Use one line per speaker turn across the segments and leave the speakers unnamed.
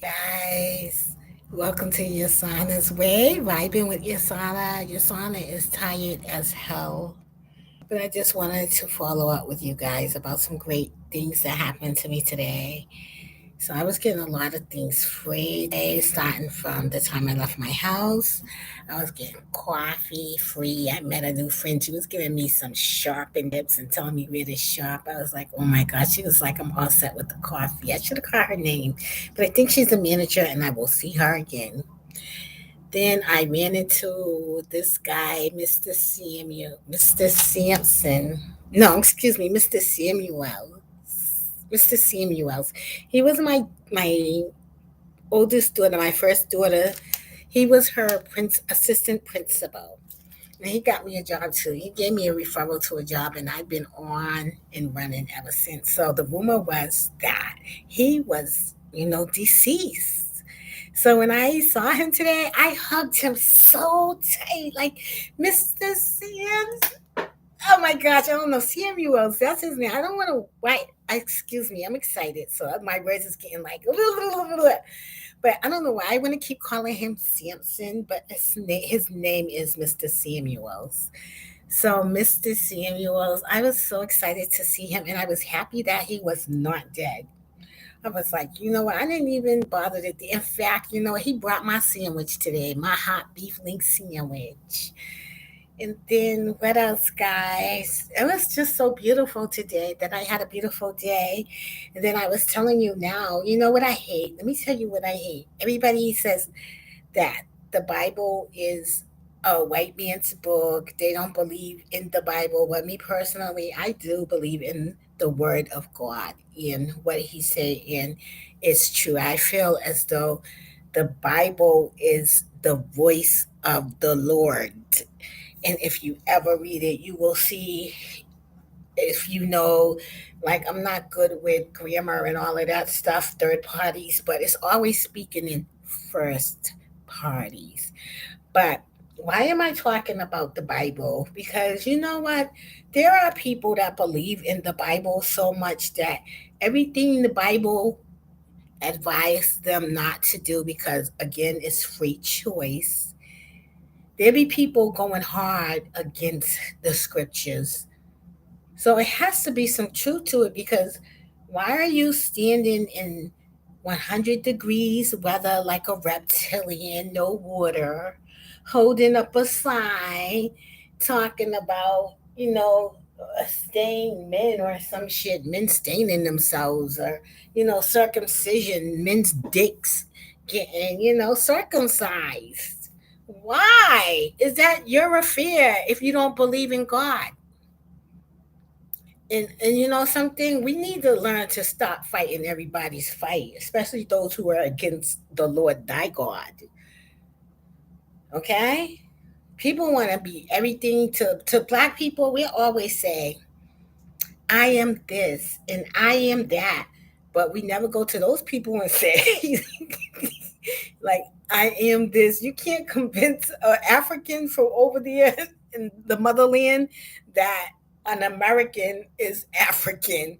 guys. Welcome to Yessayana's Way. Vibing with Yessayana. Yessayana is tired as hell. But I just wanted to follow up with you guys about some great things that happened to me today. So I was getting a lot of things free today, starting from the time I left my house. I was getting coffee free. I met a new friend. She was giving me some sharpened tips and telling me where to shop. I was like, oh my God. She was like, I'm all set with the coffee. I should have caught her name, but I think she's a manager and I will see her again. Then I ran into this guy, Mr. Sampson. No, excuse me, Mr. Samuel. Mr. Samuels. He was my oldest daughter, my first daughter. He was her assistant principal. And he got me a job too. He gave me a referral to a job, and I've been on and running ever since. So the rumor was that he was, deceased. So when I saw him today, I hugged him so tight, like Mr. Sims. Oh my gosh, I don't know. Samuels, that's his name. I don't want to write. Excuse me, I'm excited. So my words is getting like, but I don't know why I want to keep calling him Samson, but his name is Mr. Samuels. So, Mr. Samuels, I was so excited to see him, and I was happy that he was not dead. I was like, you know what? I didn't even bother to. In fact, he brought my sandwich today, my hot beef link sandwich. And then what else, guys? It was just so beautiful today that I had a beautiful day. And then I was telling you now, you know what I hate? Let me tell you what I hate. Everybody says that the Bible is a white man's book. They don't believe in the Bible. But me personally, I do believe in the word of God and what he said and it's true. I feel as though the Bible is the voice of the Lord. And if you ever read it, you will see, if you know, like I'm not good with grammar and all of that stuff, third parties, but it's always speaking in first parties. But why am I talking about the Bible? Because you know what? There are people that believe in the Bible so much that everything the Bible advised them not to do, because again, it's free choice. There be people going hard against the scriptures. So it has to be some truth to it, because why are you standing in 100 degrees weather like a reptilian, no water, holding up a sign talking about, staying men or some shit, men staining themselves, or, circumcision, men's dicks getting, circumcised? Why? Is that your affair if you don't believe in God? And you know something, we need to learn to stop fighting everybody's fight, especially those who are against the Lord thy God. Okay? People want to be everything to black people. We always say, I am this and I am that. But we never go to those people and say, like, I am this. You can't convince an African from over there in the motherland that an American is African.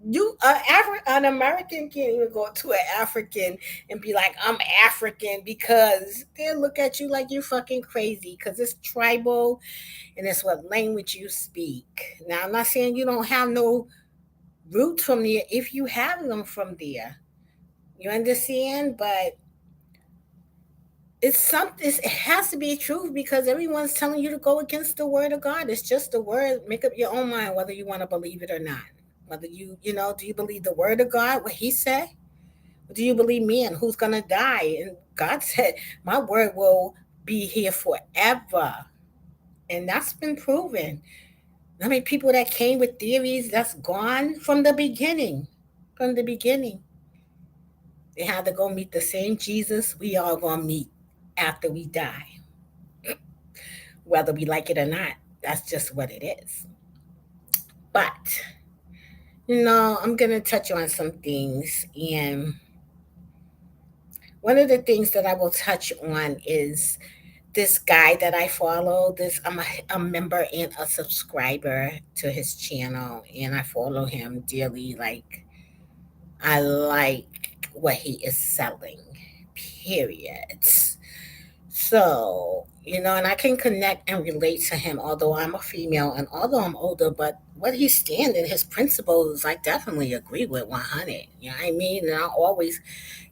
An American can't even go to an African and be like, I'm African, because they'll look at you like you're fucking crazy, because it's tribal and it's what language you speak. Now, I'm not saying you don't have no roots from there if you have them from there. You understand? But it's something, it has to be truth, because everyone's telling you to go against the word of God. It's just the word. Make up your own mind whether you want to believe it or not. Whether do you believe the word of God, what he said? Or do you believe man who's going to die? And God said, my word will be here forever. And that's been proven. I mean, people that came with theories that's gone from the beginning. From the beginning. They had to go meet the same Jesus we all going to meet after we die. Whether we like it or not, that's just what it is. But, I'm going to touch on some things. And one of the things that I will touch on is this guy that I follow. I'm a member and a subscriber to his channel, and I follow him dearly. Like, I like what he is selling. Period. So, and I can connect and relate to him, although I'm a female and although I'm older, but what he's standing, his principles, I definitely agree with 100. You know what I mean? And I always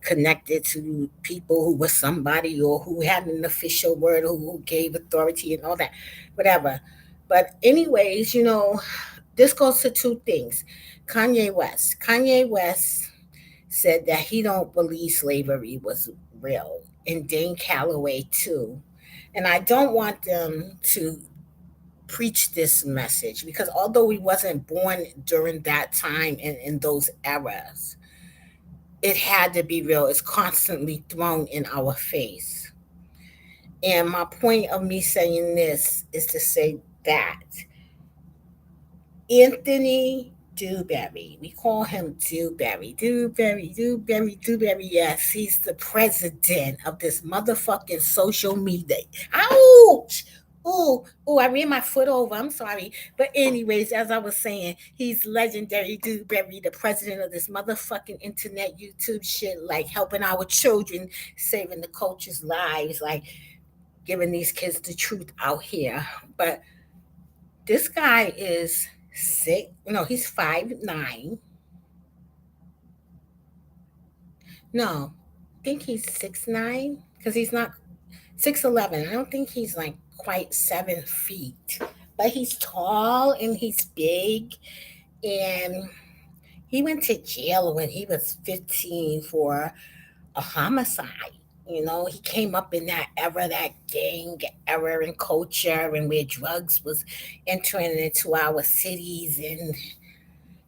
connected to people who was somebody or who had an official word or who gave authority and all that, whatever. But anyways, this goes to two things. Kanye West. Kanye West said that he don't believe slavery was real, and Dane Calloway too. And I don't want them to preach this message because although we wasn't born during that time and in those eras, it had to be real. It's constantly thrown in our face. And my point of me saying this is to say that Anthony Dewberry. We call him Dewberry. Dewberry, Dewberry, Dewberry. Yes, he's the president of this motherfucking social media. Ouch! Ooh, I ran my foot over. I'm sorry. But anyways, as I was saying, he's legendary Dewberry, the president of this motherfucking internet YouTube shit, like helping our children, saving the culture's lives, like giving these kids the truth out here. But this guy is six. No, he's 5'9". No, I think he's 6'9" because he's not 6'11". I don't think he's like quite 7 feet, but he's tall and he's big. And he went to jail when he was 15 for a homicide. He came up in that era, that gang era and culture, and where drugs was entering into our cities. And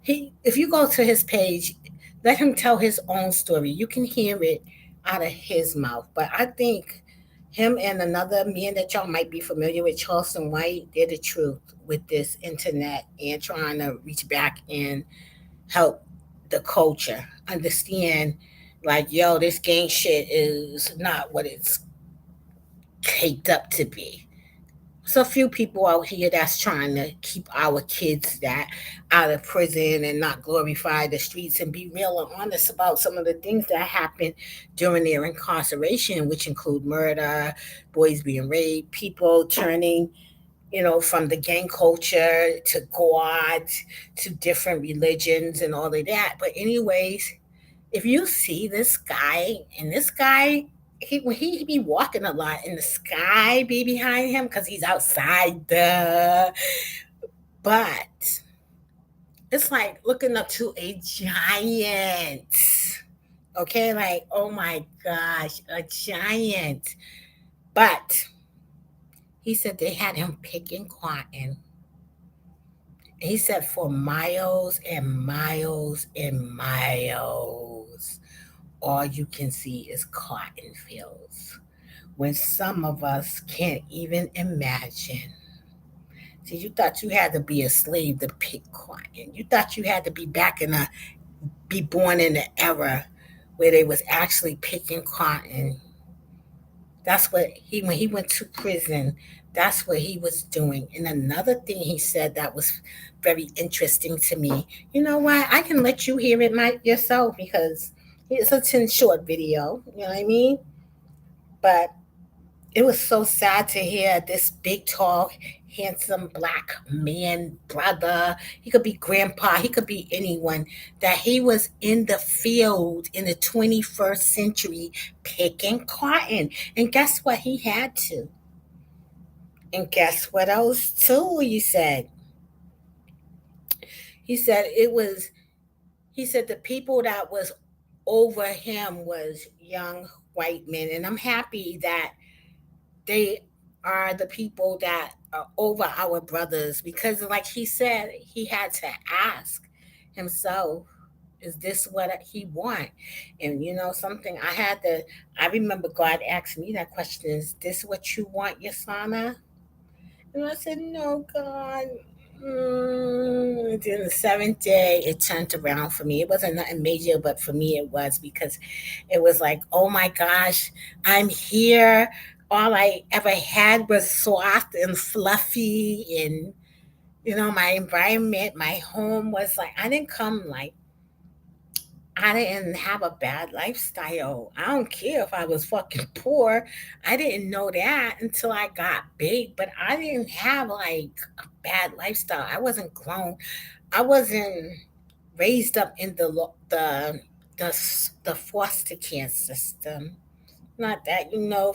if you go to his page, let him tell his own story. You can hear it out of his mouth. But I think him and another man that y'all might be familiar with, Charleston White, they're the truth with this internet and trying to reach back and help the culture understand, like, yo, this gang shit is not what it's caked up to be. So few people out here that's trying to keep our kids that out of prison and not glorify the streets and be real and honest about some of the things that happen during their incarceration, which include murder, boys being raped, people turning, from the gang culture to God, to different religions and all of that. But anyways, if you see this guy, and this guy, he be walking a lot, and the sky be behind him because he's outside the. But it's like looking up to a giant. Okay, like, oh my gosh, a giant. But he said they had him picking cotton. He said for miles and miles and miles, all you can see is cotton fields. When some of us can't even imagine. See, you thought you had to be a slave to pick cotton. You thought you had to be born in an era where they was actually picking cotton. That's what when he went to prison, that's what he was doing. And another thing he said that was very interesting to me. You know what? I can let you hear it yourself because it's a 10 short video. You know what I mean? But it was so sad to hear this big, tall, handsome black man, brother. He could be grandpa, he could be anyone. That he was in the field in the 21st century picking cotton. And guess what? He had to. And guess what else, too? He said it was, he said the people that was over him was young white men. And I'm happy that they are the people that are over our brothers because like he said, he had to ask himself, is this what he want? And something, I remember God asked me that question, is this what you want, Yessayana? And I said, no, God. Then the seventh day, it turned around for me. It wasn't nothing major, but for me, it was because it was like, oh my gosh, I'm here. All I ever had was soft and fluffy, and my environment, my home was like, I didn't come like I didn't have a bad lifestyle. I don't care if I was fucking poor. I didn't know that until I got big, but I didn't have like a bad lifestyle. I wasn't grown. I wasn't raised up in the foster care system. Not that,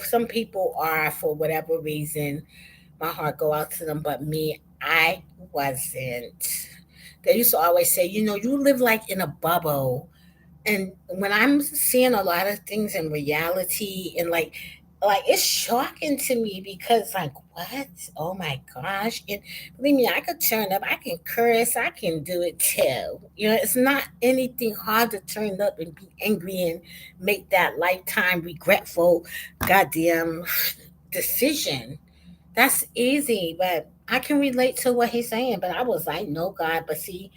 some people are for whatever reason. My heart go out to them, but me, I wasn't. They used to always say, you live like in a bubble. And when I'm seeing a lot of things in reality, and like it's shocking to me because like what? Oh my gosh. And believe me, I could turn up, I can curse, I can do it too. It's not anything hard to turn up and be angry and make that lifetime regretful goddamn decision. That's easy, but I can relate to what he's saying. But I was like, no, God. But see,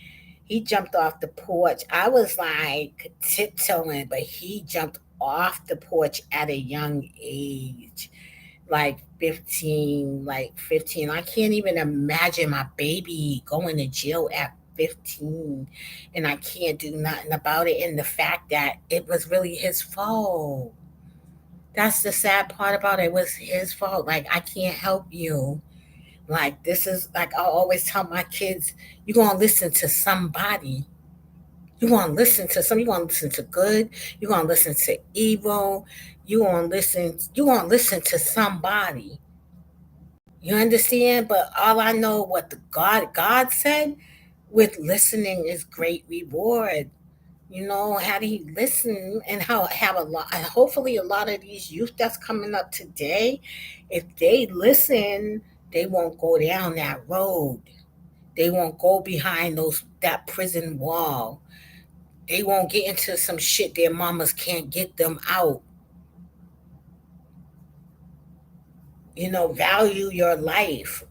he jumped off the porch. I was like tiptoeing, but he jumped off the porch at a young age, like 15, like 15. I can't even imagine my baby going to jail at 15, and I can't do nothing about it. And the fact that it was really his fault. That's the sad part about it. It was his fault. Like, I can't help you. Like, this is like I always tell my kids, you're gonna listen to somebody. You're gonna listen to good, you're gonna listen to evil, you're gonna listen to somebody. You understand? But all I know what the God said, with listening is great reward. How do you listen, and how have a lot, and hopefully a lot of these youth that's coming up today, if they listen, they won't go down that road. They won't go behind that prison wall. They won't get into some shit their mamas can't get them out. Value your life.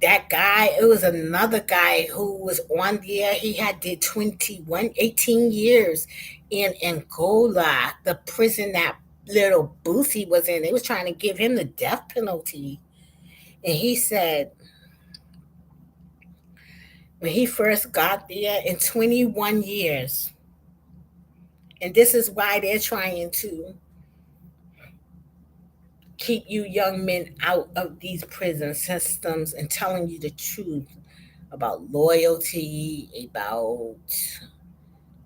That guy, it was another guy who was on there. He had did 18 years in Angola, the prison that little Boosie was in. They was trying to give him the death penalty. And he said, when he first got there, in 21 years, and this is why they're trying to keep you young men out of these prison systems and telling you the truth about loyalty, about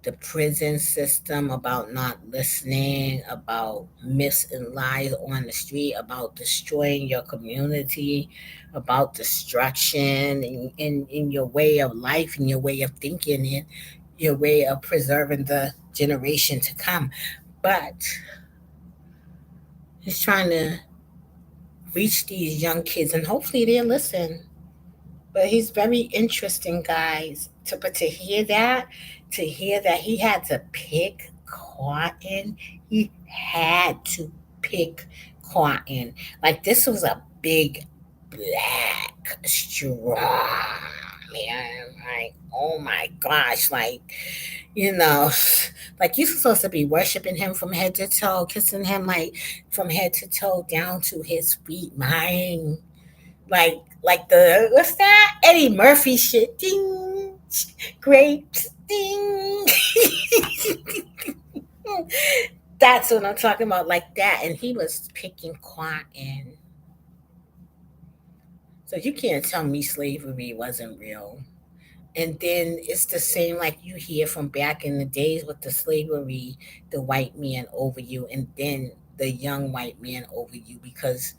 the prison system, about not listening, about myths and lies on the street, about destroying your community, about destruction in your way of life and your way of thinking and your way of preserving the generation to come. But he's trying to reach these young kids and hopefully they'll listen. But he's very interesting, guys. To hear that he had to pick cotton. He had to pick cotton. Like this was a big black straw, man. Like, oh my gosh, you know, like you're supposed to be worshiping him from head to toe, kissing him like from head to toe down to his feet, man. Like the what's that Eddie Murphy shit? Ding, grapes, ding. That's what I'm talking about, like that. And he was picking cotton. So you can't tell me slavery wasn't real. And then it's the same like you hear from back in the days with the slavery, the white man over you, and then the young white man over you because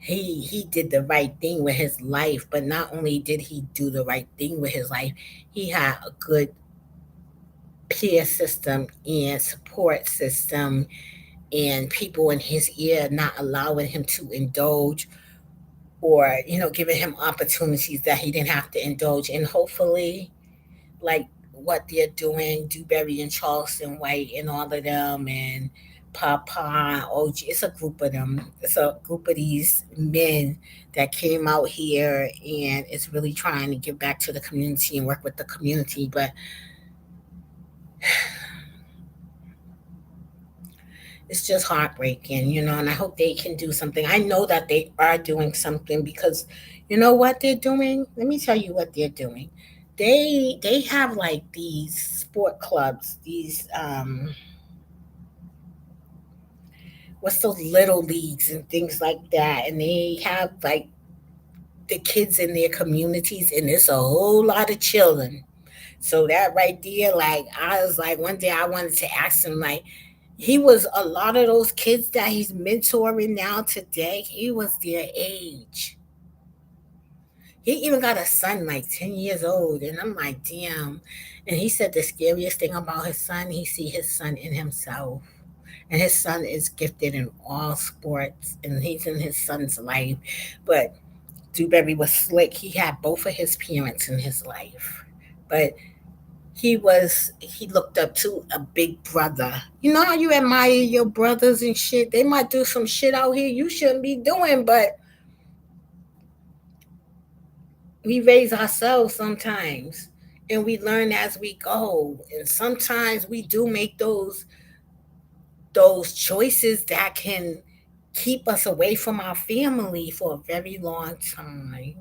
he did the right thing with his life. But not only did he do the right thing with his life, he had a good peer system and support system and people in his ear not allowing him to indulge or giving him opportunities that he didn't have to indulge in. Hopefully, like what they're doing, Dewberry and Charleston White and all of them, and Papa, OG. It's a group of them. It's a group of these men that came out here and is really trying to give back to the community and work with the community. But it's just heartbreaking. And I hope they can do something. I know that they are doing something because you know what they're doing? Let me tell you what they're doing. They have like these sport clubs, these what's those little leagues and things like that, and they have like the kids in their communities, and it's a whole lot of children. So that right there, like I was like, one day I wanted to ask him, like, he was a lot of those kids that he's mentoring now today. He was their age. He even got a son like 10 years old, and I'm like, damn. And he said the scariest thing about his son, he see his son in himself. And his son is gifted in all sports, and he's in his son's life. But Dewberry was slick. He had both of his parents in his life, but he looked up to a big brother. You know how you admire your brothers and shit? They might do some shit out here you shouldn't be doing, but we raise ourselves sometimes, and we learn as we go. And sometimes we do make those choices that can keep us away from our family for a very long time.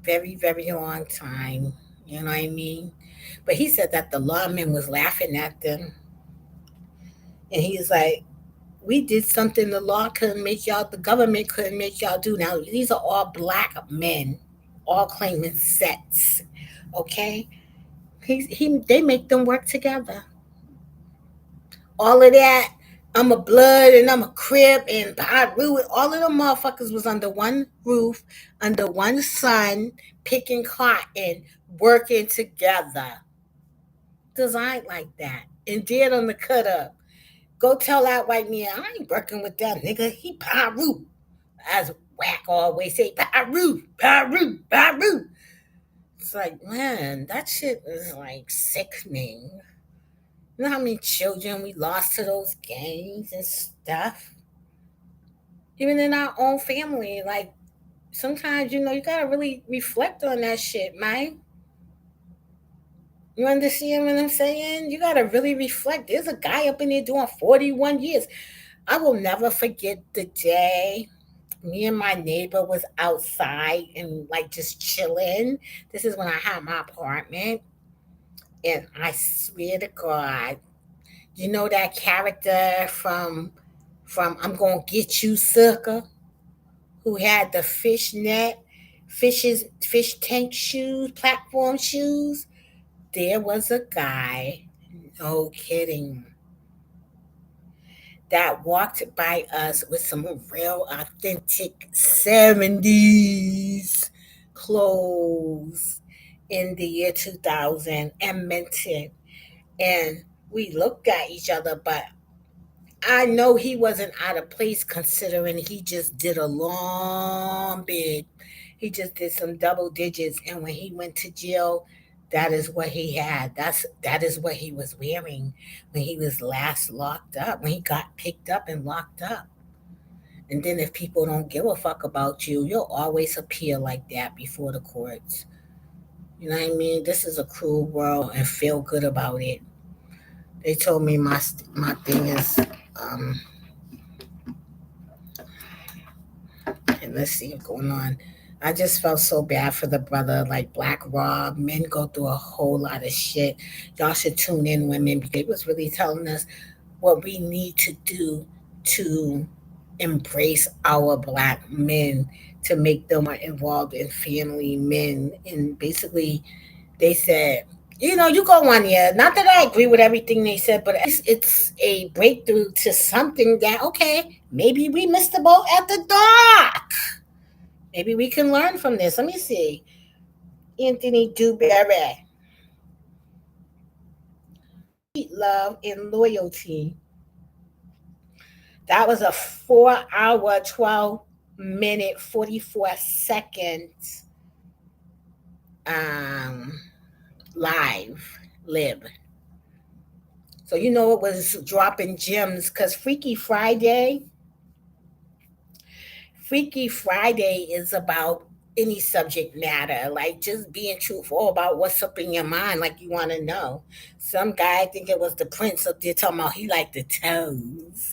Very, very long time. You know what I mean? But he said that the lawman was laughing at them. And he's like, we did something the law couldn't make y'all, the government couldn't make y'all do. Now, these are all black men, all claiming sets. Okay? They make them work together. All of that, I'm a blood and I'm a crib and Pyru, and all of them motherfuckers was under one roof, under one sun, picking cotton, working together. Designed like that. And dead on the cut up. Go tell that white man, I ain't working with that nigga. He Pyru. As Whack always say, Pyru, Pyru, Pyru. It's like, man, that shit is like sickening. You know how many children we lost to those gangs and stuff? Even in our own family, like sometimes, you gotta really reflect on that shit, man. You understand what I'm saying? You gotta really reflect. There's a guy up in there doing 41 years. I will never forget the day me and my neighbor was outside and like just chilling. This is when I had my apartment. And I swear to God, you know that character from I'm gonna get you sucker, who had the fish tank shoes, platform shoes. There was a guy, no kidding, that walked by us with some real authentic 70s clothes in the year 2000 and meant it. And we looked at each other, but I know he wasn't out of place considering he just did a long bid. He just did some double digits, and when he went to jail, that is what he had. That is what he was wearing when he was last locked up. When he got picked up and locked up. And then if people don't give a fuck about you, you'll always appear like that before the courts. You know what I mean? This is a cruel world, and feel good about it. They told me my thing is um and let's see what's going on. I just felt so bad for the brother, like Black Rob. Men go through a whole lot of shit. Y'all should tune in, women, because they was really telling us what we need to do to embrace our black men, to make them more involved in family men. And basically, they said, you go on here. Not that I agree with everything they said, but at least it's a breakthrough to something that, okay, maybe we missed the boat at the dock. Maybe we can learn from this. Let me see. Anthony Dewberry, love and loyalty. That was a 4 hour, 12-minute, 44 seconds um, live. So it was dropping gems because Freaky Friday is about any subject matter, like just being truthful about what's up in your mind, like you want to know. Some guy, I think it was the Prince up there talking about he liked the toes.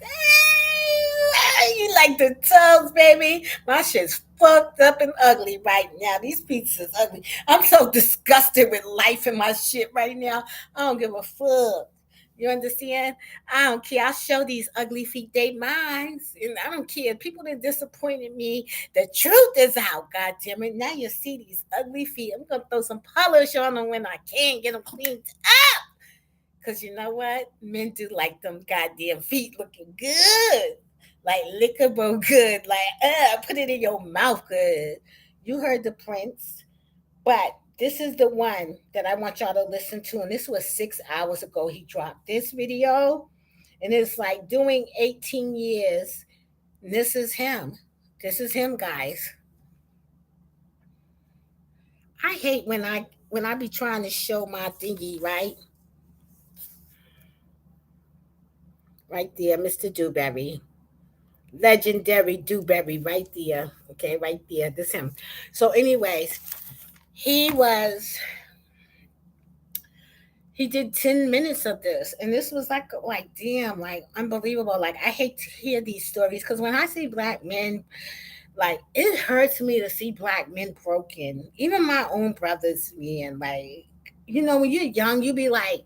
You like the toes, baby? My shit's fucked up and ugly right now. These pizzas ugly. I'm so disgusted with life and my shit right now. I don't give a fuck. You understand? I don't care. I'll show these ugly feet they minds. And I don't care. People that disappointed me, the truth is out, God damn it. Now you see these ugly feet. I'm gonna throw some polish on them when I can get them cleaned up. Cause you know what? Men do like them goddamn feet looking good. Like lickable good. Like, put it in your mouth good. You heard the prince. But this is the one that I want y'all to listen to. And this was 6 hours ago. He dropped this video. And it's like doing 18 years. And this is him. This is him, guys. I hate when I be trying to show my thingy, right? Right there, Mr. Dewberry. Legendary Dewberry right there. Okay, right there. This him. So, anyways, he was he did 10 minutes of this, and this was like damn, like unbelievable. Like I hate to hear these stories because when I see black men, like it hurts me to see black men broken. Even my own brothers, man. Like when you're young, you be like,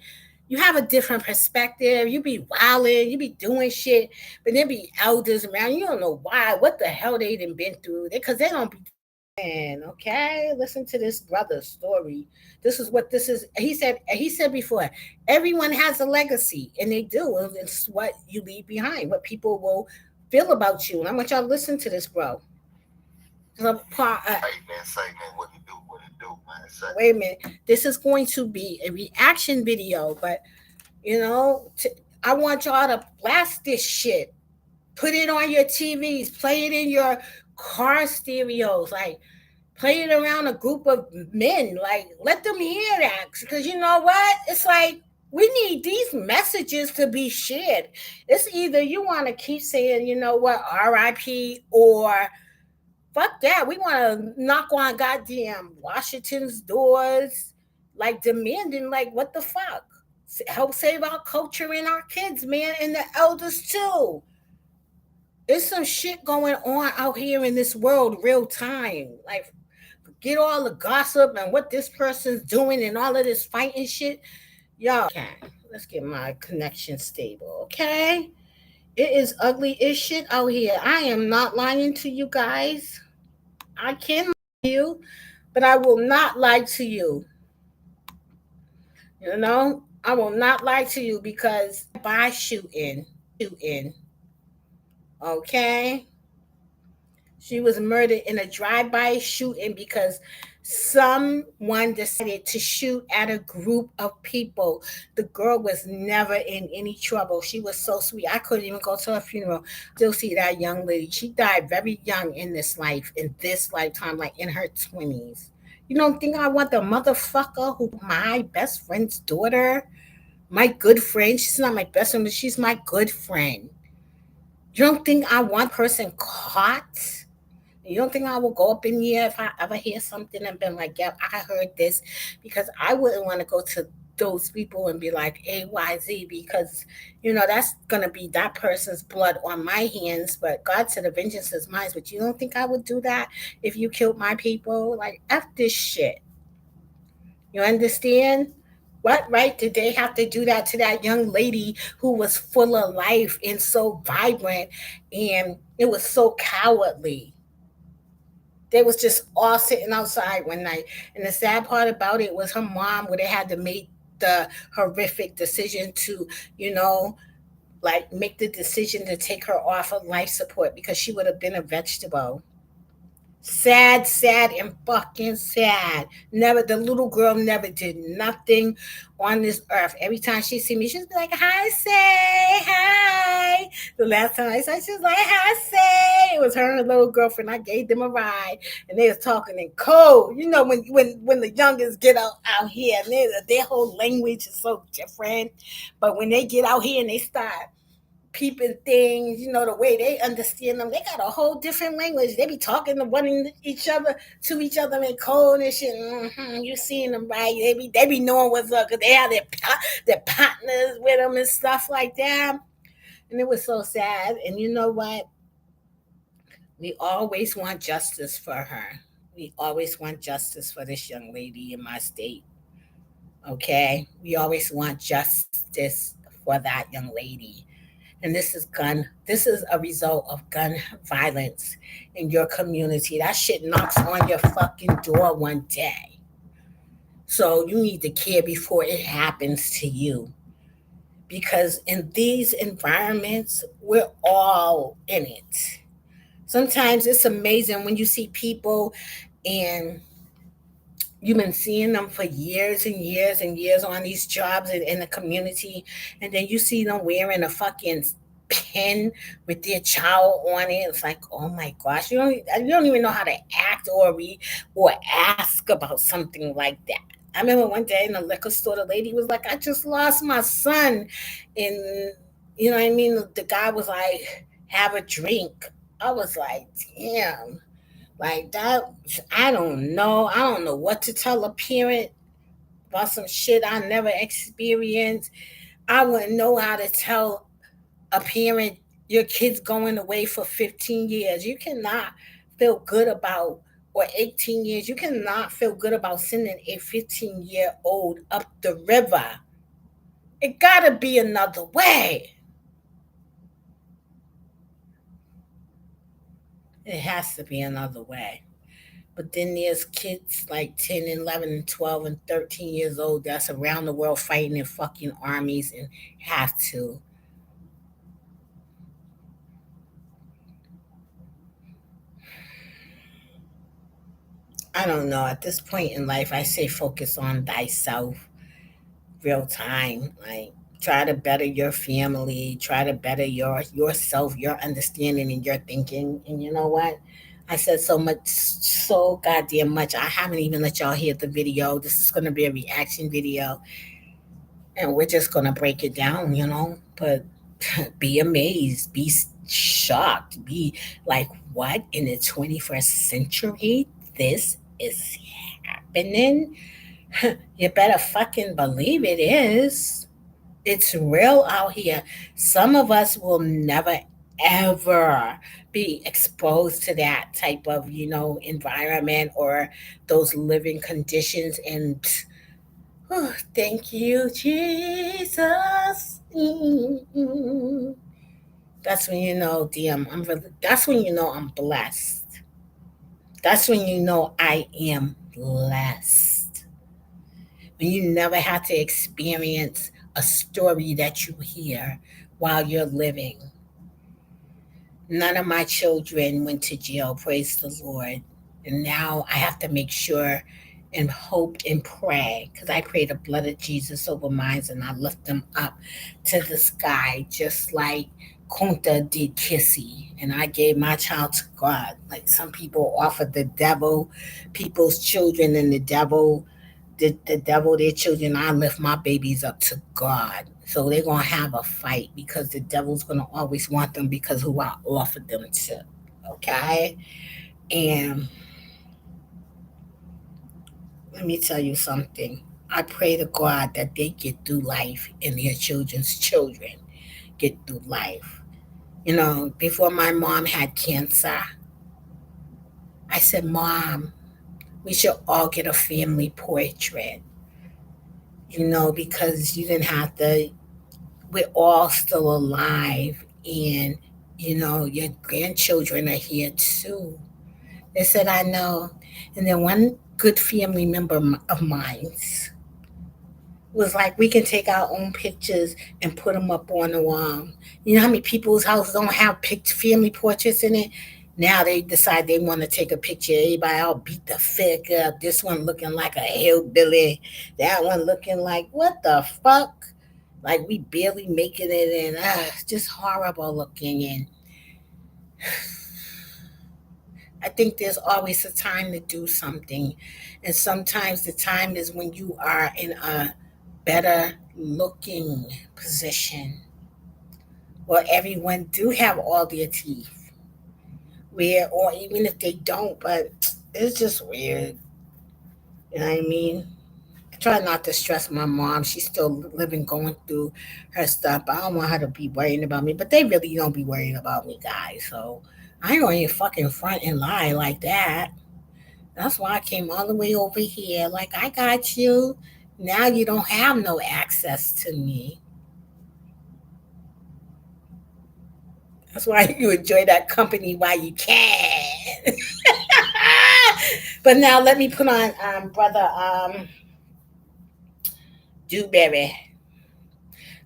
you have a different perspective. You be wilding, you be doing shit, but there be elders around. You don't know why, what the hell they done been through. Because they don't be. Okay, listen to this brother's story. This is what this is. He said before, everyone has a legacy, and they do. And it's what you leave behind, what people will feel about you. And I want y'all to listen to this, bro. Wait a minute. This is going to be a reaction video, but I want y'all to blast this shit. Put it on your TVs. Play it in your car stereos. Like, play it around a group of men. Like, let them hear that. Because you know what? It's like, we need these messages to be shared. It's either you want to keep saying, you know what, RIP, or fuck that. We want to knock on goddamn Washington's doors, like demanding, like, what the fuck? Help save our culture and our kids, man, and the elders too. There's some shit going on out here in this world real time. Like, get all the gossip and what this person's doing and all of this fighting shit. Y'all, okay, let's get my connection stable, okay? It is ugly as shit out here. I am not lying to you guys. I can lie to you, but I will not lie to you. I will not lie to you because by shooting. Okay? She was murdered in a drive-by shooting because someone decided to shoot at a group of people. The girl was never in any trouble. She was so sweet. I couldn't even go to her funeral. Still see that young lady. She died very young in this life, in this lifetime, like in her 20s. You don't think I want the motherfucker who my best friend's daughter, my good friend? She's not my best friend, but she's my good friend. You don't think I want person caught? You don't think I will go up in here if I ever hear something and been like, yep, I heard this? Because I wouldn't want to go to those people and be like AYZ because, that's going to be that person's blood on my hands. But God said, the vengeance is mine. But you don't think I would do that if you killed my people? Like, F this shit. You understand? What right did they have to do that to that young lady who was full of life and so vibrant, and it was so cowardly? They was just all sitting outside one night. And the sad part about it was her mom would have had to make the horrific decision to, like make the decision to take her off of life support because she would have been a vegetable. Sad, sad, and fucking sad. Never, the little girl never did nothing on this earth. Every time she see me, she's like, "Hi, say, hi." The last time I saw her, she was like, "Hi, say." It was her and her little girlfriend. I gave them a ride, and they was talking in code. When the youngest get out here, and their whole language is so different. But when they get out here and they start peeping things, the way they understand them. They got a whole different language. They be talking to each other in code and shit. You seeing them, right? They be knowing what's up because they have their partners with them and stuff like that. And it was so sad. And you know what? We always want justice for her. We always want justice for this young lady in my state. Okay? We always want justice for that young lady. And this is a result of gun violence in your community. That shit knocks on your fucking door one day. So you need to care before it happens to you. Because in these environments, we're all in it. Sometimes it's amazing when you see people and you've been seeing them for years and years and years on these jobs in the community, and then you see them wearing a fucking pin with their child on it. It's like, oh my gosh, you don't even know how to act or ask about something like that. I remember one day in the liquor store, the lady was like, I just lost my son. And you know what I mean? The guy was like, have a drink. I was like, damn. Like that, I don't know. I don't know what to tell a parent about some shit I never experienced. I wouldn't know how to tell a parent your kid's going away for 15 years. You cannot feel good about, or 18 years, you cannot feel good about sending a 15-year-old up the river. It gotta be another way. It has to be another way. But then there's kids like 10, 11, and 12, and 13 years old that's around the world fighting in fucking armies and have to. I don't know. At this point in life, I say focus on thyself, real time. Like, try to better your family, try to better yourself, your understanding, and your thinking. And you know what? I said so much, so goddamn much. I haven't even let y'all hear the video. This is going to be a reaction video, and we're just gonna break it down, But be amazed, be shocked, be like, what in the 21st century? This is happening? You better fucking believe it is. It's real out here. Some of us will never ever be exposed to that type of, environment or those living conditions. And oh, thank you, Jesus. Mm-mm. That's when you know, damn, I'm really, that's when you know I'm blessed. That's when you know I am blessed. When you never had to experience a story that you hear while you're living. None of my children went to jail, praise the Lord. And now I have to make sure and hope and pray, because I pray the blood of Jesus over mine and I lift them up to the sky, just like Kunta did Kissy. And I gave my child to God. Like some people offer the devil people's children and the devil their children. I lift my babies up to God. So they're gonna have a fight because the devil's gonna always want them because who I offered them to. Okay? And let me tell you something. I pray to God that they get through life and their children's children get through life. Before my mom had cancer, I said, Mom, we should all get a family portrait, because you didn't have to, we're all still alive. And, your grandchildren are here too. They said, I know. And then one good family member of mine was like, we can take our own pictures and put them up on the wall. You know how many people's houses don't have family portraits in it? Now they decide they want to take a picture. Everybody all beat the fuck up. This one looking like a hillbilly. That one looking like, what the fuck? Like we barely making it in. Just horrible looking. And I think there's always a time to do something. And sometimes the time is when you are in a better looking position. Well, everyone do have all their teeth. Where, or even if they don't, but it's just weird. You know what I mean? I try not to stress my mom. She's still living, going through her stuff. I don't want her to be worrying about me, but they really don't be worrying about me, guys. So I ain't gonna fucking front and lie like that. That's why I came all the way over here. Like, I got you. Now you don't have no access to me. That's why you enjoy that company while you can. But now let me put on brother Dewberry,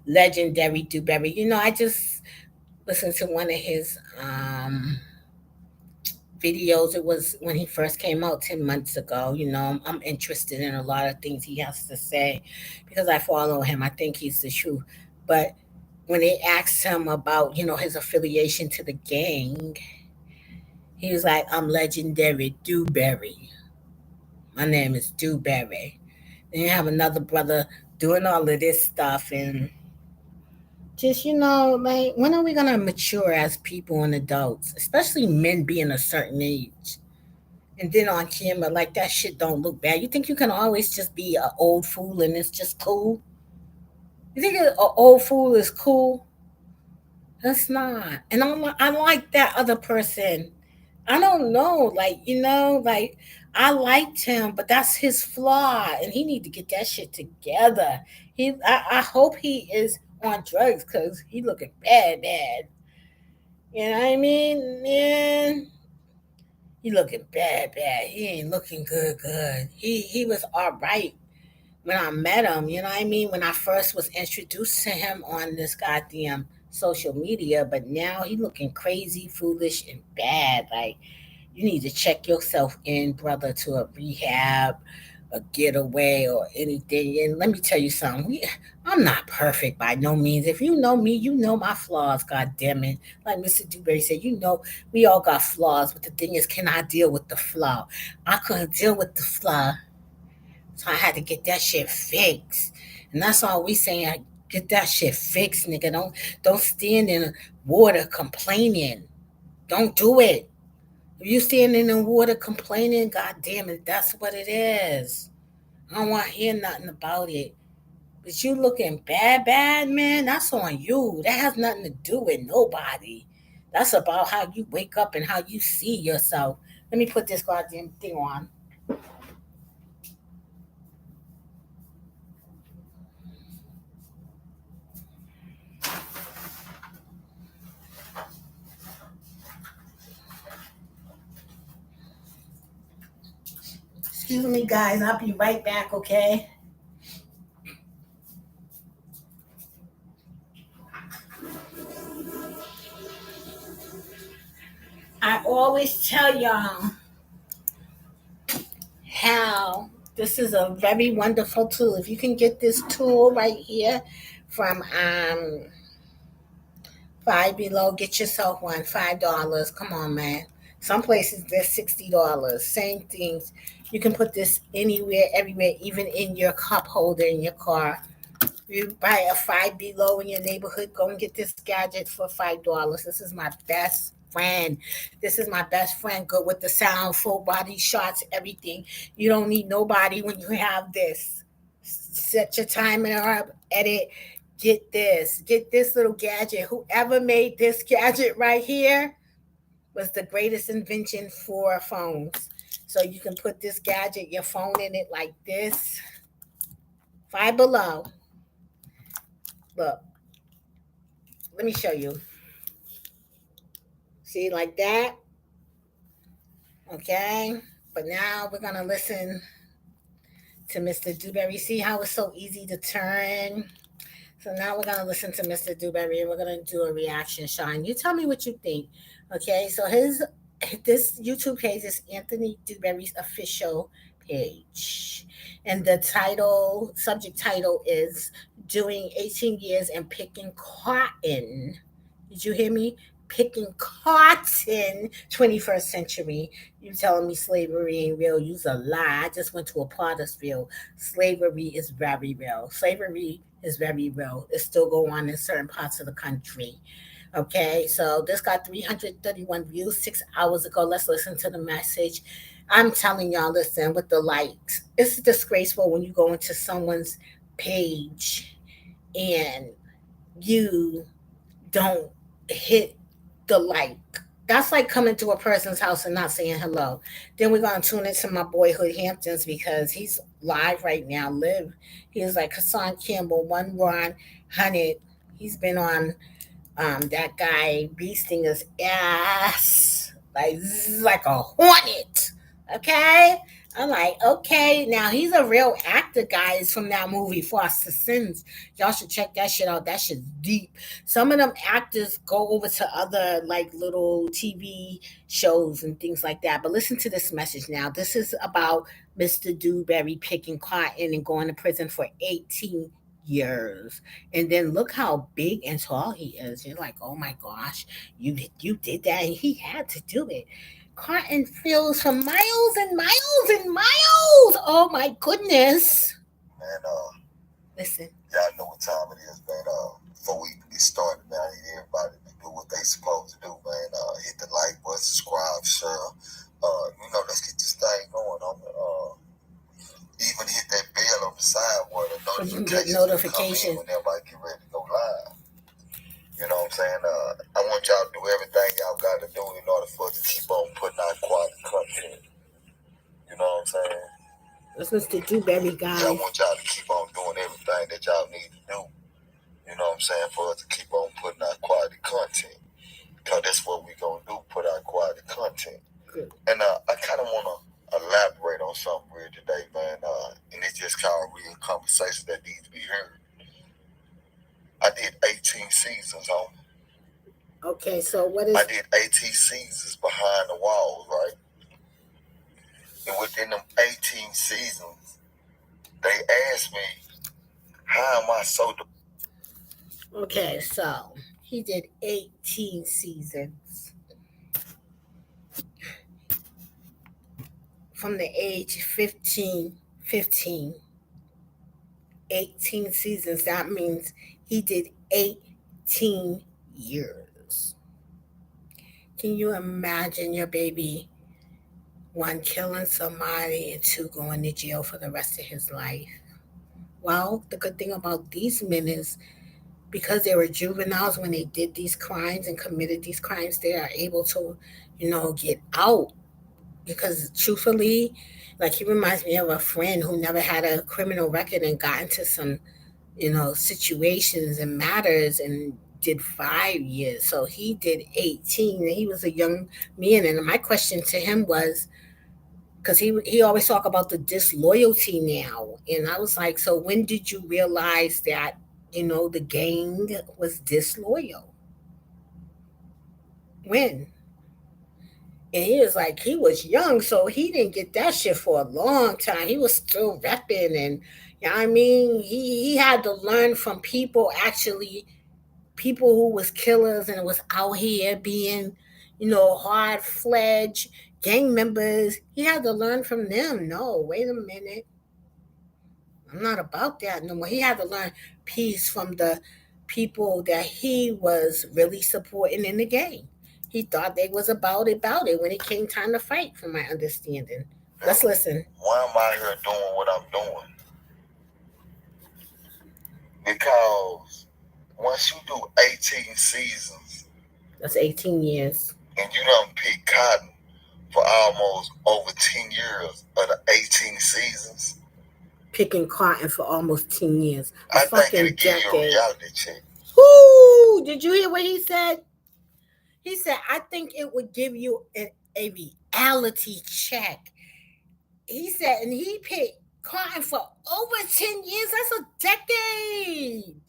legendary Dewberry. I just listened to one of his videos. It was when he first came out 10 months ago. I'm interested in a lot of things he has to say because I follow him. I think he's the truth. But when they asked him about his affiliation to the gang, he was like, "I'm legendary Dewberry. My name is Dewberry." Then you have another brother doing all of this stuff, and just like, when are we gonna mature as people and adults, especially men being a certain age? And then on camera, like, that shit don't look bad. You think you can always just be an old fool and it's just cool? You think an old fool is cool? That's not. And I like that other person. I don't know, like, like, I liked him, but that's his flaw, and he need to get that shit together. I hope he is on drugs because he looking bad, bad. You know what I mean, man? He looking bad, bad. He ain't looking good, good. He was all right when I met him. You know what I mean? When I first was introduced to him on this goddamn social media, but now he looking crazy, foolish, and bad. Like, you need to check yourself in, brother, to a rehab, a getaway, or anything. And let me tell you something. I'm not perfect by no means. If you know me, you know my flaws. God damn it! Like Mr. Dewberry said, we all got flaws. But the thing is, can I deal with the flaw? I couldn't deal with the flaw, so I had to get that shit fixed. And that's all we saying. Get that shit fixed, nigga. Don't stand in the water complaining. Don't do it. If you standing in water complaining, god damn it, that's what it is. I don't want to hear nothing about it. But you looking bad, bad, man, that's on you. That has nothing to do with nobody. That's about how you wake up and how you see yourself. Let me put this goddamn thing on. Excuse me, guys. I'll be right back, okay? I always tell y'all how this is a very wonderful tool. If you can get this tool right here from Five Below, get yourself one. $5. Come on, man. Some places they're $60. Same things. You can put this anywhere, everywhere, even in your cup holder in your car. You buy a Five Below in your neighborhood, go and get this gadget for $5. This is my best friend. This is my best friend. Good with the sound, full body shots, everything. You don't need nobody when you have this. Set your timer up, edit. Get this little gadget. Whoever made this gadget right here was the greatest invention for phones. So you can put this gadget, your phone in it like this. Five Below. Look, let me show you. See, like that. Okay. But now we're going to listen to Mr. Dewberry. See how it's so easy to turn? So now we're going to listen to Mr. Dewberry and we're going to do a reaction, Sean. You tell me what you think. Okay. So this YouTube page is Anthony Dewberry's official page. And the subject title is Doing 18 Years and Picking Cotton. Did you hear me? Picking cotton, 21st century. You telling me slavery ain't real? You's a lie. I just went to a Pottersville. Slavery is very real. Slavery is very real. It still go on in certain parts of the country. Okay, so this got 331 views 6 hours ago. Let's listen to the message. I'm telling y'all, listen, with the likes, it's disgraceful when you go into someone's page and you don't hit the like. That's like coming to a person's house and not saying hello. Then we're gonna tune into my boyhood Hamptons because he's live right now. Live. He is like Hassan Campbell, one Ron Hunnit. He's been on that guy beasting his ass like a hornet. Okay, I'm like, okay, now he's a real actor, guys, from that movie Foster Sins. Y'all should check that shit out. That shit's deep. Some of them actors go over to other like little TV shows and things like that. But listen to this message now. This is about Mr. Dewberry picking cotton and going to prison for 18 years. And then look how big and tall he is. You're like, oh my gosh, you did that, and he had to do it. Cotton fields for miles and miles and miles. Oh my goodness.
Man,
Listen.
y'all know what time it is, man. Before we get started, man, I need everybody to do what they supposed to do, man. Hit the like button, subscribe, share. Let's get this thing going. Even hit that bell on the side where the
So you can get
notifications
notifications.
come in whenever I get ready to go live. You know what I'm saying? I want y'all to do everything y'all got to do in order for us to keep on putting out quality content. You know what I'm saying?
That's Mr. Dewberry, guys.
I want y'all to keep on doing everything that y'all need to do. You know what I'm saying? For us to keep on putting out quality content. Because that's what we're going to do, put out quality content.
Good.
And I kind of want to elaborate on something real today, man. And it's just called real conversation that needs to be heard. I did 18 seasons, homie.
Okay, so what is...
I did 18 seasons behind the walls, right? And within them 18 seasons, they asked me, how am I so...
Okay, so he did 18 seasons. From the age 15, 18 seasons. That means he did 18 years. Can you imagine your baby, one, killing somebody, and two, going to jail for the rest of his life? Well, the good thing about these men is because they were juveniles when they did these crimes and committed these crimes, they are able to, get out. Because truthfully, like he reminds me of a friend who never had a criminal record and got into some, situations and matters and did 5 years. So he did 18 and he was a young man. And my question to him was, because he always talk about the disloyalty now. And I was like, so when did you realize that, the gang was disloyal? When? And he was like, he was young, so he didn't get that shit for a long time. He was still repping, and you know what I mean? He had to learn from people, actually, people who was killers and was out here being, hard fledged gang members. He had to learn from them. No, wait a minute. I'm not about that no more. He had to learn peace from the people that he was really supporting in the game. He thought they was about it when it came time to fight, from my understanding. Let's listen.
Why am I here doing what I'm doing? Because once you do 18 seasons,
that's 18 years,
and you done pick cotton for almost over 10 years of the 18 seasons.
Picking cotton for almost 10 years.
I think it'll give you a reality check.
Whoo! Did you hear what he said? He said, I think it would give you a reality check. He said, and he picked cotton for over 10 years. That's a decade.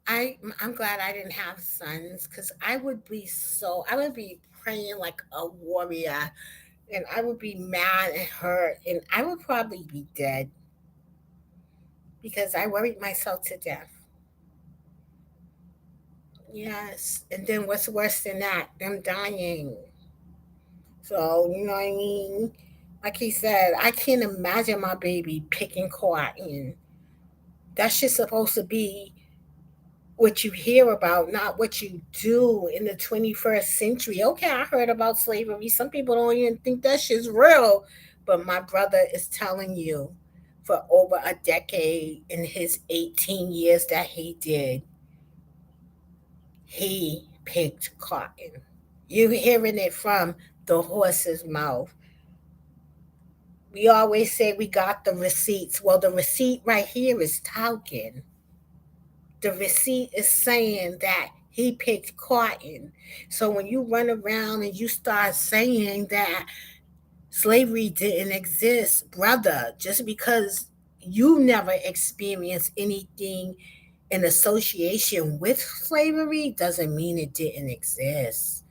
I'm glad I didn't have sons, because I would be praying like a warrior, and I would be mad and hurt, and I would probably be dead because I worried myself to death. Yes, and then what's worse than that? Them dying. So, you know what I mean? Like he said, I can't imagine my baby picking cotton. That shit's supposed to be what you hear about, not what you do in the 21st century. Okay, I heard about slavery. Some people don't even think that shit's real. But my brother is telling you, for over a decade in his 18 years that he did, he picked cotton. You hearing it from the horse's mouth. We always say we got the receipts. Well, the receipt right here is talking. The receipt is saying that he picked cotton. So when you run around and you start saying that slavery didn't exist, brother, just because you never experienced anything in association with slavery doesn't mean it didn't exist.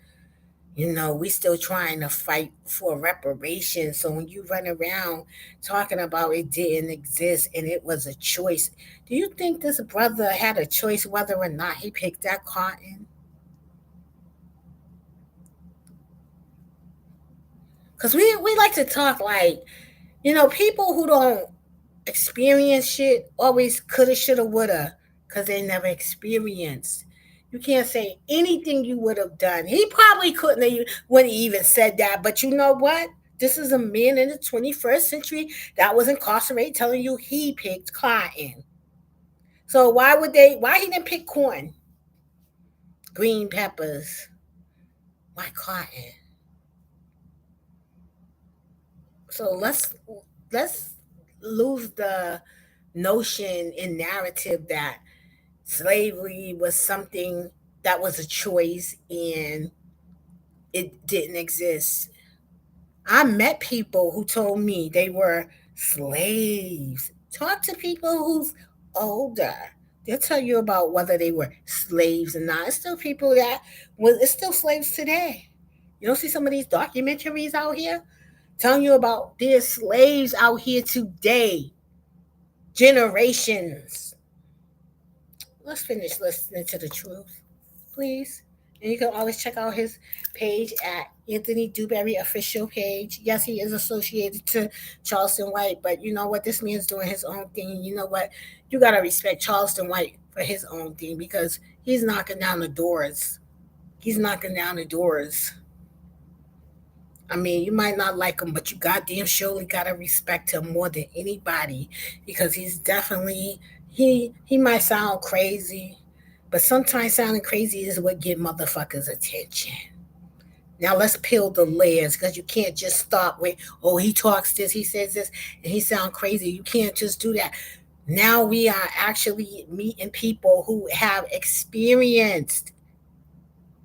You know, we still trying to fight for reparations. So when you run around talking about it didn't exist and it was a choice, do you think this brother had a choice whether or not he picked that cotton? Because we like to talk like, people who don't experience shit always coulda, shoulda, woulda, because they never experienced. You can't say anything you would have done. He probably couldn't have, wouldn't even said that. But you know what? This is a man in the 21st century that was incarcerated telling you he picked cotton. So why he didn't pick corn, green peppers? Why cotton? So let's lose the notion and narrative that slavery was something that was a choice and it didn't exist. I met people who told me they were slaves. Talk to people who's older. They'll tell you about whether they were slaves or not. It's still people that it's still slaves today. You don't see some of these documentaries out here telling you about there's slaves out here today, generations. Let's finish listening to the truth, please. And you can always check out his page at Anthony Dewberry official page. Yes, he is associated to Charleston White, but you know what? This man's doing his own thing. You know what? You gotta respect Charleston White for his own thing because he's knocking down the doors. He's knocking down the doors. I mean, you might not like him, but you goddamn surely gotta respect him more than anybody because he's definitely he might sound crazy, but sometimes sounding crazy is what get motherfuckers' attention. Now let's peel the layers because you can't just stop with, oh, he talks this, he says this, and he sound crazy. You can't just do that. Now we are actually meeting people who have experienced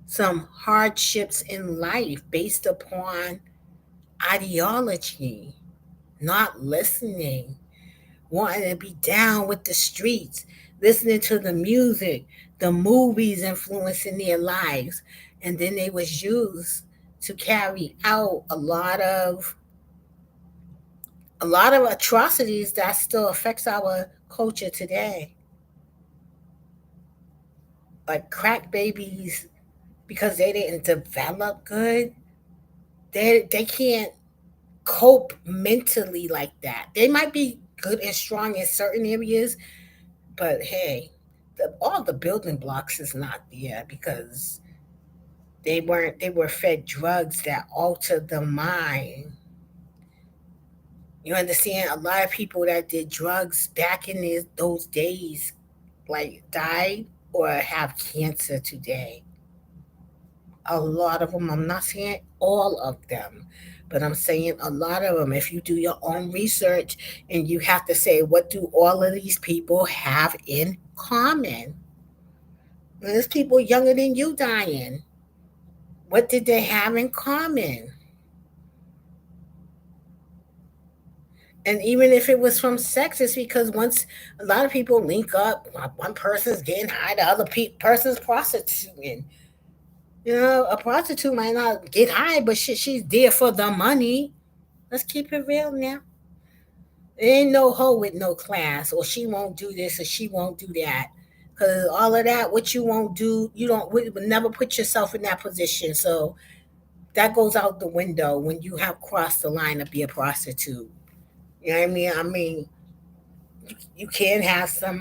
some hardships in life based upon ideology, not listening, wanting to be down with the streets, listening to the music, the movies influencing their lives, and then they was used to carry out a lot of atrocities that still affects our culture today, like crack babies because they didn't develop good. They can't cope mentally like that. They might be good and strong in certain areas, but hey, all the building blocks is not there because they were fed drugs that alter the mind. You understand? A lot of people that did drugs back in those days, like died or have cancer today. A lot of them. I'm not saying all of them, but I'm saying a lot of them. If you do your own research and you have to say, what do all of these people have in common? There's people younger than you dying. What did they have in common? And even if it was from sex, it's because once a lot of people link up, one person's getting high, the other person's prostituting. You know, a prostitute might not get high, but shit, she's there for the money. Let's keep it real now. There ain't no hoe with no class, or she won't do this, or she won't do that. Because all of that, what you won't do, you don't would never put yourself in that position. So that goes out the window when you have crossed the line to be a prostitute. You know what I mean? I mean, you can have some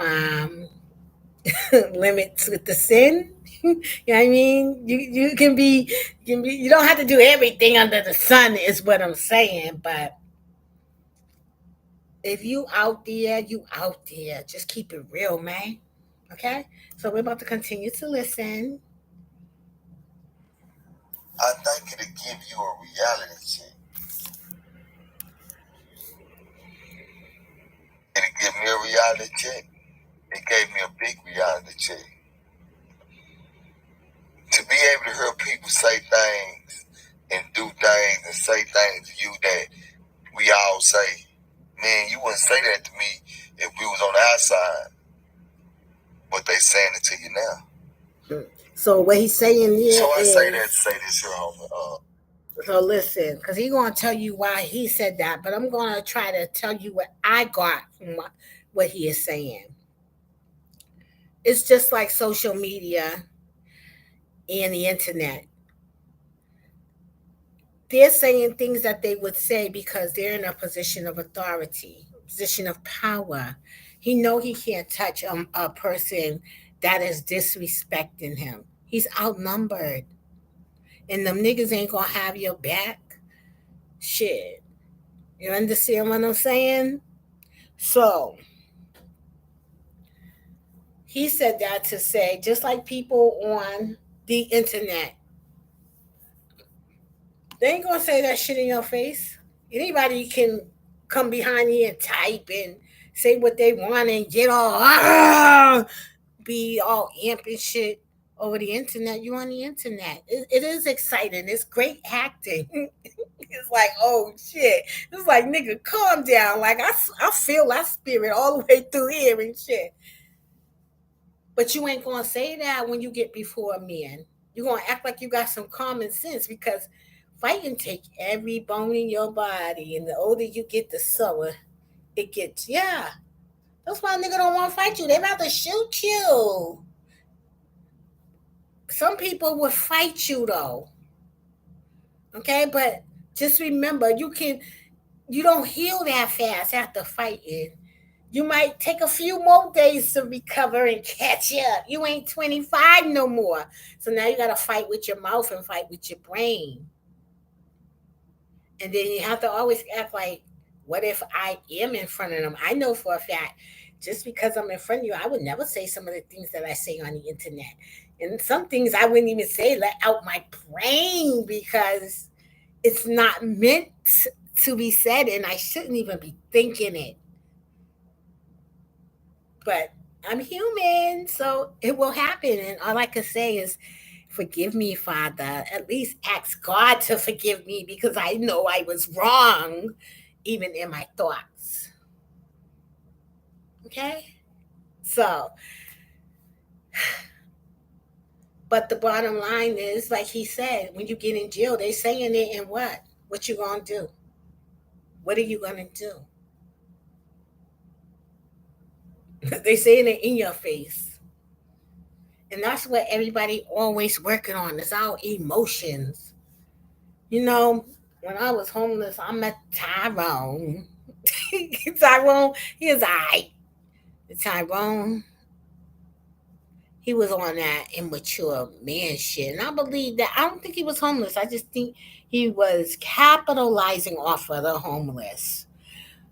limits with the sin. You know what I mean? You can be you don't have to do everything under the sun is what I'm saying, but If you out there, you out there. Just keep it real, man. Okay? So we're about to continue to listen.
I think it'll give you a reality check. It'll give me a reality check. It gave me a big reality check. To be able to hear people say things and do things and say things to you that we all say, man, you wouldn't say that to me if we was on the outside, but they saying it to you now.
So what he's saying
So
here
I say that to
is,
say this here, homie.
so listen, because he's going to tell you why he said that, but I'm going to try to tell you what I got from what he is saying. It's just like social media and the internet. They're saying things that they would say because they're in a position of authority, position of power. He know he can't touch a person that is disrespecting him. He's outnumbered, and them niggas ain't gonna have your back. Shit, you understand what I'm saying? So he said that to say, just like people on the internet, they ain't gonna say that shit in your face. Anybody can come behind you and type and say what they want and get all be all amp and shit over the internet. You on the internet. It is exciting. It's great acting. It's like, oh shit. It's like, nigga, calm down. Like I feel that spirit all the way through here and shit. But you ain't gonna say that when you get before men. You're gonna act like you got some common sense because fighting take every bone in your body, and the older you get, the slower it gets. Yeah, that's why a nigga don't want to fight you. They about to shoot you. Some people will fight you though. Okay, but just remember, you don't heal that fast after fighting. You might take a few more days to recover and catch up. You ain't 25 no more. So now you got to fight with your mouth and fight with your brain. And then you have to always act like, what if I am in front of them? I know for a fact, just because I'm in front of you, I would never say some of the things that I say on the internet. And some things I wouldn't even say let out my brain because it's not meant to be said and I shouldn't even be thinking it. But I'm human, so it will happen. And all I can say is, forgive me, Father. At least ask God to forgive me because I know I was wrong, even in my thoughts. Okay? So, but the bottom line is, like he said, when you get in jail, they saying it and what? What you gonna do? What are you gonna do? They saying it in your face. And that's what everybody always working on is our emotions. You know, when I was homeless, I met Tyrone. Tyrone, he was alright. Tyrone, he was on that immature man shit. And I believe that I don't think he was homeless. I just think he was capitalizing off of the homeless.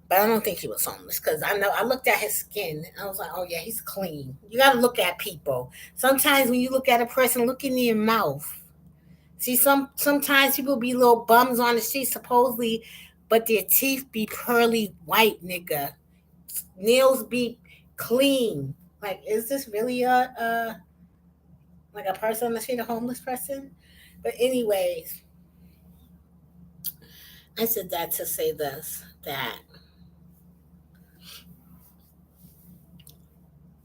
But I don't think he was homeless because I know I looked at his skin and I was like, oh yeah, he's clean. You gotta look at people. Sometimes when you look at a person, look in their mouth. See, sometimes people be little bums on the street supposedly, but their teeth be pearly white, nigga. Nails be clean. Like, is this really a like a person on the street, a homeless person? But anyways, I said that to say this, that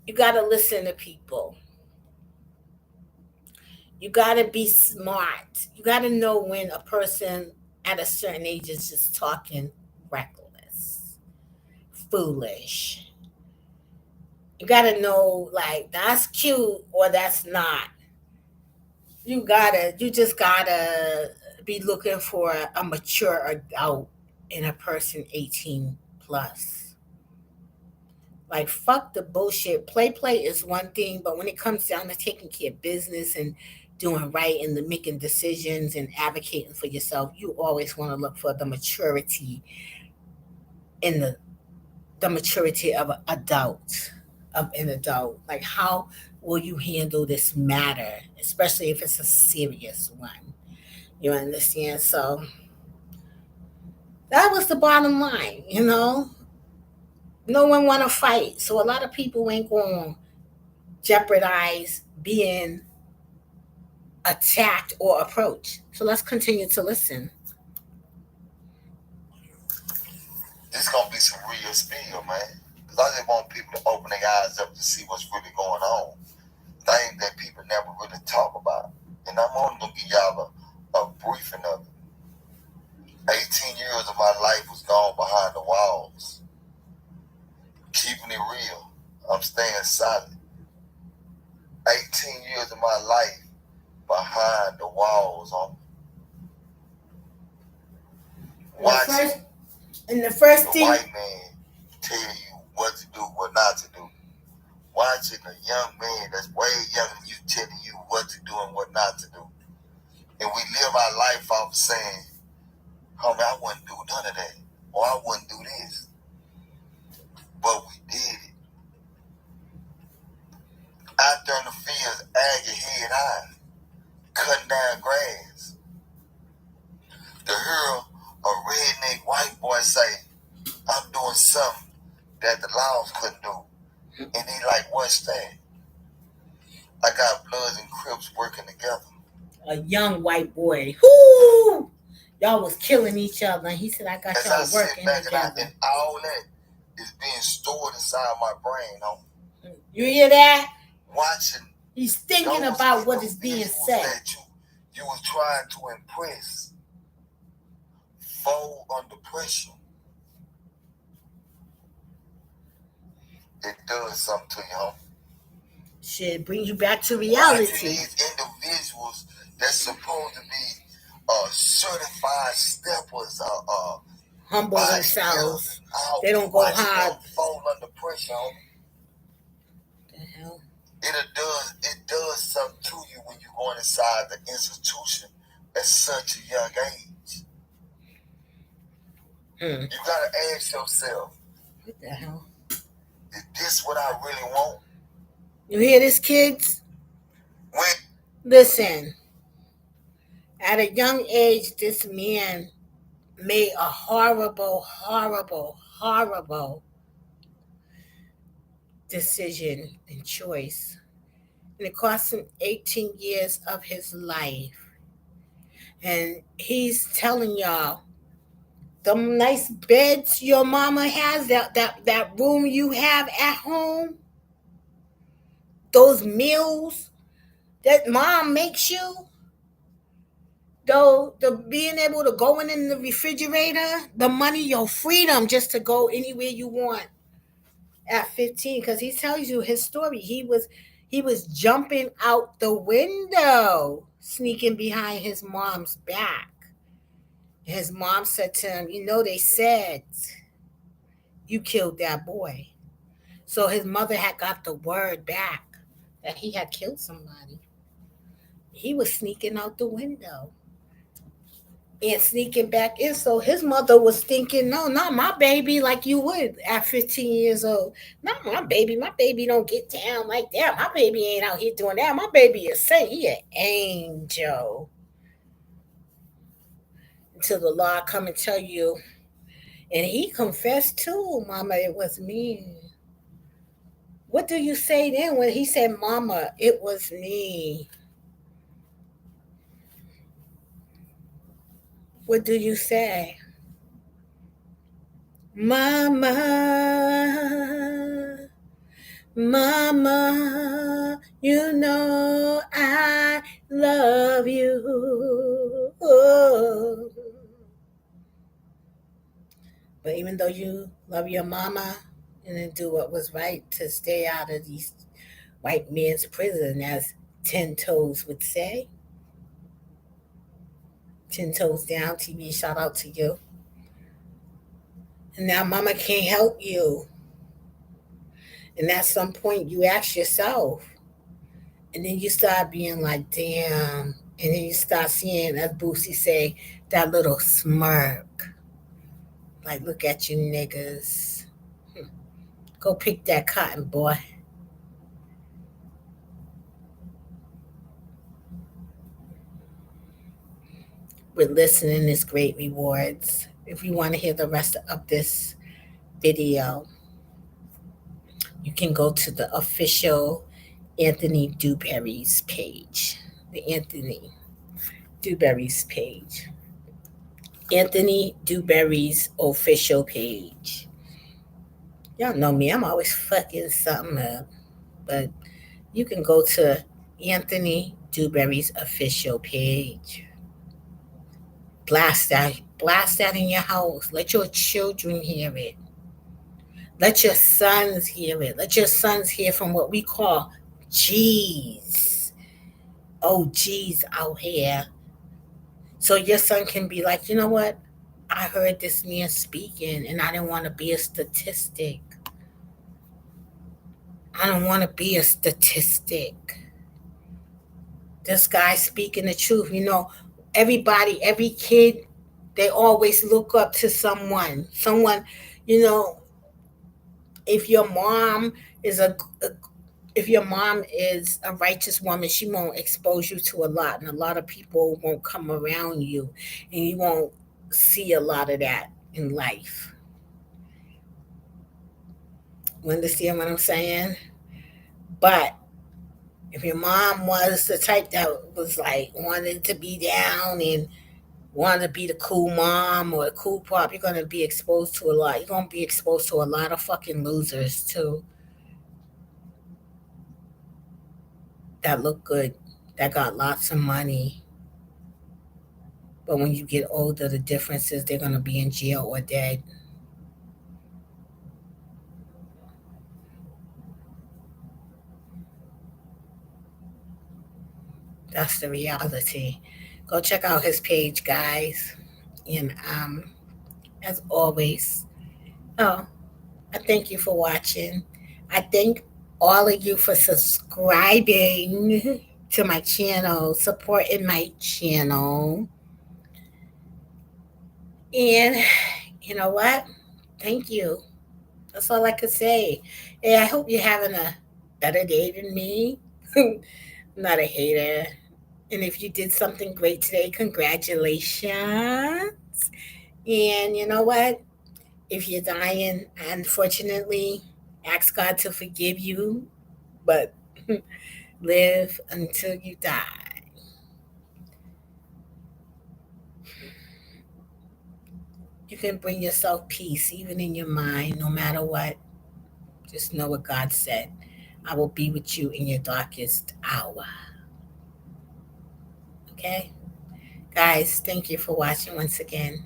you gotta listen to people. You gotta be smart. You gotta know when a person at a certain age is just talking reckless, foolish. You gotta know like that's cute or that's not. You just gotta be looking for a mature adult in a person 18 plus. Like fuck the bullshit. Play is one thing, but when it comes down to taking care of business and doing right and the making decisions and advocating for yourself, you always want to look for the maturity in the the maturity of an adult, of an adult. Like, how will you handle this matter, especially if it's a serious one? You understand? So that was the bottom line. No one want to fight, so a lot of people ain't going to jeopardize being attacked or approached. So let's continue to listen.
This gonna be some real spill, man. Cause I just want people to open their eyes up to see what's really going on. Things that people never really talk about. And I'm only gonna give y'all a briefing of it. 18 years of my life was gone behind the walls. Keeping it real. I'm staying solid. 18 years of my life behind the walls on watching
the first
the
thing,
white man tell you what to do, what not to do. Watching a young man that's way younger than you telling you what to do and what not to do. And we live our life off saying, homie, I wouldn't do none of that. Or I wouldn't do this. But we did it. Out there in the fields, ag your head high, cutting down grass. To hear a redneck white boy say, I'm doing something that the laws couldn't do. And he like, what's that? I got Bloods and Crips working together.
A young white boy. Whoo! Y'all was killing each other. And he said, I got
As
y'all
I sit
working
back
together.
and all that is being stored inside my brain.
You hear that?
Watching.
He's thinking about what is being said.
That you was trying to impress. Fold under pressure. It does something to you, homie.
Shit, brings you back to reality.
Watching these individuals that's supposed to be certified steppers,
humble themselves. They don't go hard.
Fold under pressure, homie.
The hell?
It does something to you when you're going inside the institution at such a young age. You gotta ask yourself,
what the hell?
Is this what I really want?
You hear this, kids? Listen. At a young age, this man made a horrible, horrible, horrible decision and choice. And it cost him 18 years of his life. And he's telling y'all, the nice beds your mama has, that room you have at home, those meals that mom makes you, though, the being able to go in the refrigerator, the money, your freedom just to go anywhere you want at 15. Because he tells you his story. He was jumping out the window, sneaking behind his mom's back. His mom said to him, they said you killed that boy. So his mother had got the word back that he had killed somebody. He was sneaking out the window and sneaking back in. So his mother was thinking, no, not my baby, like you would at 15 years old. Not my baby. My baby don't get down like that. My baby ain't out here doing that. My baby is saint. He an angel. Until the Lord come and tell you, and he confessed too, Mama, it was me. What do you say then when he said, Mama, it was me? What do you say? Mama, Mama, I love you. Oh. But even though you love your mama and then do what was right to stay out of these white men's prison, as 10 Toes would say. 10 Toes Down TV, shout out to you. And now mama can't help you. And at some point you ask yourself, and then you start being like, damn. And then you start seeing, as Boosie say, that little smirk. Like, look at you niggas. Go pick that cotton, boy. With listening is great rewards. If you want to hear the rest of this video, you can go to the official Anthony Dewberry's page. The Anthony Dewberry's page. Anthony Dewberry's official page. Y'all know me, I'm always fucking something up. But you can go to Anthony Dewberry's official page. Blast that in your house. Let your children hear it. Let your sons hear it. Let your sons hear from what we call G's. Oh, G's out here. So your son can be like, you know what? I heard this man speaking and I didn't want to be a statistic. I don't want to be a statistic. This guy speaking the truth. Everybody, every kid, they always look up to someone. Someone, you know, if your mom is a if your mom is a righteous woman, she won't expose you to a lot, and a lot of people won't come around you, and you won't see a lot of that in life. You understand what I'm saying? But if your mom was the type that was like wanted to be down and wanted to be the cool mom or the cool pop, you're gonna be exposed to a lot. You're gonna be exposed to a lot of fucking losers too that look good, that got lots of money. But when you get older, the difference is they're gonna be in jail or dead. That's the reality. Go check out his page, guys. And as always, oh, I thank you for watching. I thank all of you for subscribing to my channel, supporting my channel. And you know what? Thank you. That's all I could say. Hey, I hope you're having a better day than me. I'm not a hater. And if you did something great today, congratulations. And you know what? If you're dying, unfortunately, ask God to forgive you, but live until you die. You can bring yourself peace even in your mind, no matter what. Just know what God said. I will be with you in your darkest hour. Okay? Guys, thank you for watching once again.